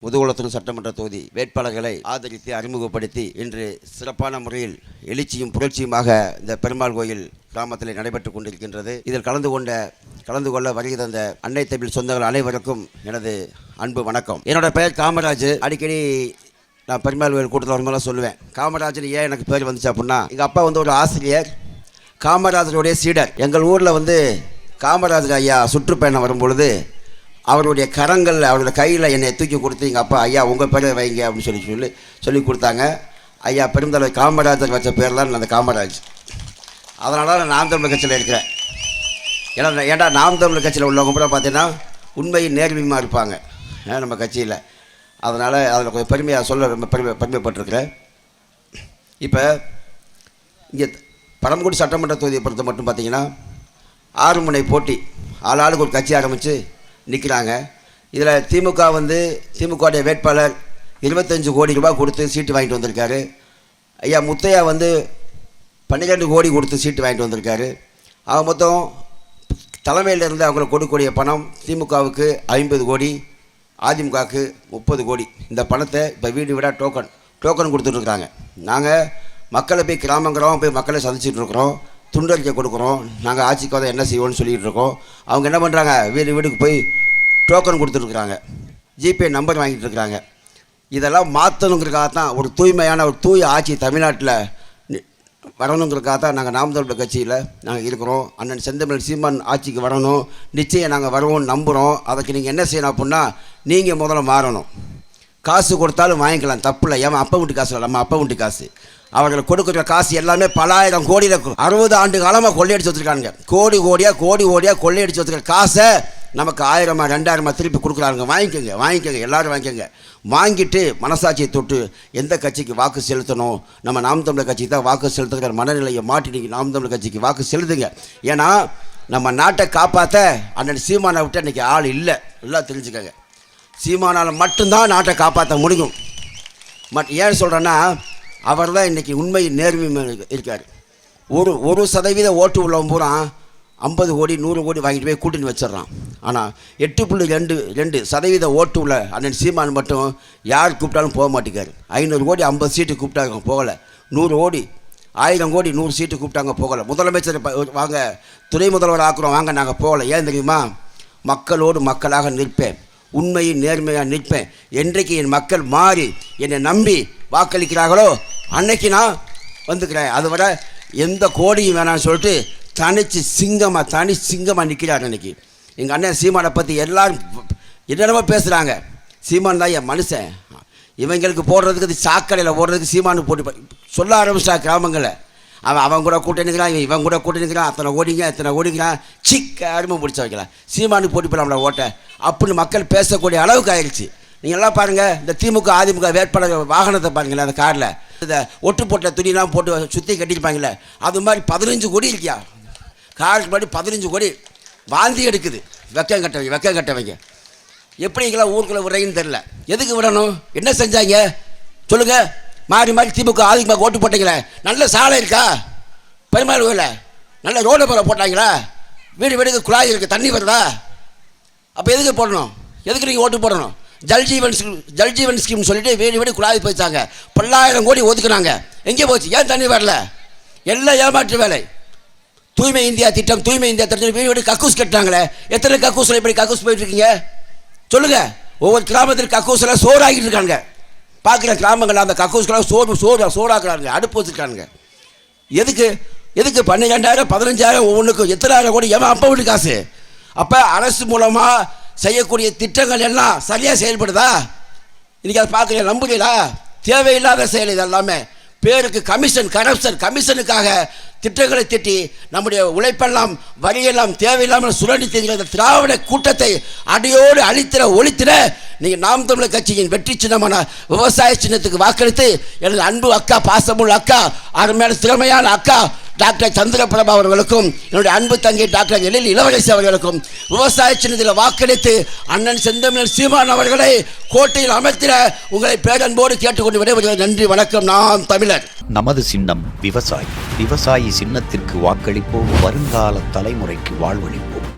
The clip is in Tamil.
முதுகுளத்தூர் சட்டமன்ற தொகுதி வேட்பாளர்களை ஆதரித்து அறிமுகப்படுத்தி இன்று சிறப்பான முறையில் எழுச்சியும் புரட்சியுமாக இந்த பெருமாள் கோயில் கிராமத்தில் நடைபெற்றுக் கொண்டிருக்கின்றது. இதில் கலந்து கொள்ள வருகை தந்த அன்னை தமிழ் சொந்தங்கள் அனைவருக்கும் எனது அன்பு வணக்கம். என்னோட பெயர் காமராஜ். அடிக்கடி நான் பெருமாள் கோயில் கூட்டத்தில் வரும்போது சொல்லுவேன், காமராஜன் ஏன் எனக்கு பேர் வந்துச்சு அப்படின்னா, எங்கள் அப்பா ஒரு ஆசிரியர், காமராஜருடைய சீடர். எங்கள் ஊரில் காமராஜர் ஐயா சுற்றுப்பயணம் வரும்பொழுது அவருடைய கரங்கள் அவருடைய கையில் என்னை தூக்கி கொடுத்து, எங்கள் அப்பா ஐயா உங்கள் பேரை வைங்க அப்படின்னு சொல்லி கொடுத்தாங்க. ஐயா பெருந்தலைவர் காமராஜர் வச்ச பேர் தான் அந்த காமராஜ். அதனால நான் நாம் தமிழர் கட்சியில் இருக்கிறேன். ஏன்னா நாம் தமிழர் கட்சியில் உள்ளவங்க கூட பார்த்தீங்கன்னா உண்மையும் நேர்மையுமாக இருப்பாங்க நம்ம கட்சியில். அதனால் அதில் கொஞ்சம் பெருமையாக சொல்ல ரொம்ப பெருமைப்பட்டிருக்கிறேன். இப்போ இங்கே பரமக்குடி சட்டமன்ற தொகுதியை பொறுத்த மட்டும் பார்த்திங்கன்னா 6 முனை போட்டி, ஆளாளுக்கு ஒரு கட்சி ஆரம்பித்து நிற்கிறாங்க. இதில் திமுகவுடைய வேட்பாளர் 25 கோடி ரூபாய் கொடுத்து சீட்டு வாங்கிட்டு வந்திருக்காரு. ஐயா முத்தையா 12 கோடி கொடுத்து சீட்டு வாங்கிட்டு வந்திருக்காரு. அவங்க மொத்தம் தலைமையிலிருந்து அவங்களுக்கு கொடுக்கக்கூடிய பணம் திமுகவுக்கு 50 கோடி, அதிமுகவுக்கு 30 கோடி. இந்த பணத்தை இப்போ வீடு வீடாக டோக்கன் கொடுத்துட்ருக்குறாங்க. நாங்கள் மக்களை போய் கிராமம் போய் மக்களை சந்திச்சுட்டு இருக்கிறோம், துண்டறிக்கை கொடுக்குறோம், நாங்கள் ஆட்சிக்கு வந்தால் என்ன செய்வோம்னு சொல்லிகிட்டு இருக்கோம். அவங்க என்ன பண்ணுறாங்க, வீடுக்கு போய் டோக்கன் கொடுத்துட்ருக்குறாங்க, ஜிபே நம்பர் வாங்கிட்டு இருக்கிறாங்க. இதெல்லாம் மாற்றணுங்கிறதுக்காக தான், ஒரு தூய்மையான ஒரு தூய ஆட்சி தமிழ்நாட்டில் வரணுங்கிறதுக்காக தான் நாங்கள் நாம் தமிழர் கட்சியில் நாங்கள் இருக்கிறோம். அண்ணன் செந்தமிழ் சீமான் ஆட்சிக்கு வரணும், நிச்சயம் நாங்கள் வருவோம்னு நம்புகிறோம். அதுக்கு நீங்கள் என்ன செய்யணும் அப்படின்னா, நீங்கள் முதல்ல மாறணும். காசு கொடுத்தாலும் வாங்கிக்கலாம், தப்பு இல்லை. ஏன் அப்பா வீட்டு காசு இல்லை, நம்ம அப்பா வீட்டு காசு. அவர்கள் கொடுக்குற காசு எல்லாமே பல ஆயிரம் கோடியில் 60 ஆண்டு காலமாக கொள்ளையடிச்சு வச்சுருக்காங்க. கோடி கோடியாக கொள்ளையடிச்சு வச்சுருக்க காசை நமக்கு 1000 2000 திருப்பி கொடுக்குறாங்க. வாங்கிக்கோங்க, எல்லோரும் வாங்கிக்கோங்க. வாங்கிட்டு மனசாட்சியை தொட்டு எந்த கட்சிக்கு வாக்கு செலுத்தணும், நம்ம நாம் தமிழர் கட்சிக்கு தான் வாக்கு செலுத்துகிற மனநிலையை மாட்டி நீங்கள் நாம் தமிழர் கட்சிக்கு வாக்கு செலுத்துங்க. ஏன்னா நம்ம நாட்டை காப்பாற்ற அண்ணன் சீமானை விட்டு இன்றைக்கி ஆள் இல்லை. எல்லாம் தெரிஞ்சுக்கோங்க, சீமானால் மட்டும்தான் நாட்டை காப்பாற்ற முடியும். ஏன் சொல்கிறேன்னா, அவர் தான் இன்றைக்கி உண்மை நேர்மை இருக்கார். 1% ஓட்டு உள்ளவன் பூரா 50 கோடி 100 கோடி வாங்கிட்டு போய் கூட்டணி வச்சிட்றான். ஆனால் 8.2% ஓட்டு உள்ள அண்ணன் சீமான் மட்டும் யார் கூப்பிட்டாலும் போக மாட்டேங்காரு. 500 கோடி 50 சீட்டு கூப்பிட்டாங்க போகலை, 100 கோடி 1000 கோடி 100 சீட்டு கூப்பிட்டாங்க போகலை. முதலமைச்சர் வாங்க, துணை முதல்வர் ஆக்குறோம் வாங்க, நாங்கள் போகலை. ஏன் தெரியுமா, மக்களோடு மக்களாக நிற்பேன், உண்மையும் நேர்மையாக நிற்பேன். என்றைக்கு என் மக்கள் மாறி என்னை நம்பி வாக்களிக்கிறார்களோ அன்னைக்கு நான் வந்துக்கிறேன். அது வர எந்த கோடியும் வேணான்னு சொல்லிட்டு தனி சிங்கமாக நிற்கிறார். அன்றைக்கி எங்கள் அண்ணன் சீமானை பற்றி எல்லோரும் என்னென்னமோ பேசுகிறாங்க. சீமான் தான் என் மனுஷன், இவங்களுக்கு போடுறதுக்கு சாக்கடையில் போடுறதுக்கு சீமானு போட்டு சொல்ல ஆரம்பிச்சிட்டா கிராமங்களில். அவன் கூட கூட்டணிக்கிறான், இவன் கூட கூட்டணிக்கிறான், அத்தனை ஓடிங்கிறான், அருமை பிடிச்ச வைக்கலாம், சீமானுக்கு போட்டி போடலாம் ஓட்ட அப்படின்னு மக்கள் பேசக்கூடிய அளவுக்கு ஆயிடுச்சு. நீங்கள் எல்லாம் பாருங்கள், இந்த திமுக அதிமுக வேட்பாளர் வாகனத்தை பாருங்களேன், அந்த காரில் இந்த ஒட்டு போட்ட துணிலாம் போட்டு சுற்றி கட்டியிருப்பாங்களே, அது மாதிரி 15 கோடி இருக்கியா காருக்கு முன்னாடி 15 கோடி வாந்தி எடுக்குது. வெக்கம் கட்டவங்க எப்படிங்களாம் ஊருக்குள்ளே விடுறீங்கன்னு தெரில. எதுக்கு விடணும், என்ன செஞ்சாங்க சொல்லுங்கள்? மாறி திமுக அதிமுக ஓட்டு போட்டீங்களே, நல்ல சாலை இருக்கா பெருமாள் கோயிலில், நல்ல ரோடு போட்டாங்களா, வீடுக்கு குழாய் இருக்குது, தண்ணி வருதா? அப்போ எதுக்கு போடணும், எதுக்கு நீங்கள் ஓட்டு போடணும்? ஜல்ஜீவன் ஸ்கீம் சொல்லிட்டு வீடு குழாய் போயிட்டாங்க, 10,000 கோடி ஒதுக்குனாங்க, எங்கே போச்சு? ஏன் தண்ணி வரல? எல்லாம் ஏமாற்று வேலை. தூய்மை இந்தியா திட்டம், வீடு கக்கூஸ் கட்டினாங்களே, எத்தனை கக்கூஸில் இப்படி கக்கூஸ் போயிட்டு இருக்கீங்க சொல்லுங்கள்? ஒவ்வொரு கிராமத்தில் கக்கூஸில் சோறாகிட்டு இருக்காங்க. பார்க்குற கிராமங்கள் அந்த கக்கூஸ்கெல்லாம் சோறாக்குறாங்க, அடுப்பு வச்சுருக்காங்க. எதுக்கு 12,000 15,000 ஒவ்வொன்றுக்கும் எத்தனை ஆயிரம் கோடி? ஏமா அப்பா வீட்டு காசு. அப்போ அரசு மூலமாக செய்யக்கூடிய திட்டங்கள் எல்லாம் சரியாக செயல்படுதா? இன்றைக்கி அதை பார்க்குறீங்க, நம்புறீங்களா? தேவையில்லாத செயல் இது எல்லாமே. பேருக்கு கமிஷனுக்காக திட்டங்களை திட்டி நம்முடைய உழைப்பெல்லாம் வரியெல்லாம் தேவையில்லாமல் சுரண்டி தெரிகிற திராவிட கூட்டத்தை அடியோடு ஒழித்திட நீங்கள் நாம் தமிழர் கட்சியின் வெற்றி சின்னமான விவசாய சின்னத்துக்கு வாக்களித்து எனது அன்பு அக்கா, பாசமுள்ள அக்கா, அருமையான திறமையான அக்கா டாக்டர் சந்திரபிரபா அவர்களுக்கும், என்னுடைய அன்பு தங்கை டாக்டர் எழில் இளவரசி அவர்களுக்கும் விவசாய சின்னத்தில் வாக்களித்து அண்ணன் செந்தமிழ் சீமான் அவர்களை கோட்டையில் அமர்த்திட உங்களை பேரன்போடு கேட்டுக்கொண்டு விடைபெறுகிறேன். நன்றி, வணக்கம். நாம் தமிழர். நமது சின்னம் விவசாயி சின்னத்திற்கு வாக்களிப்போம், வருங்கால தலைமுறைக்கு வாழ்வளிப்போம்.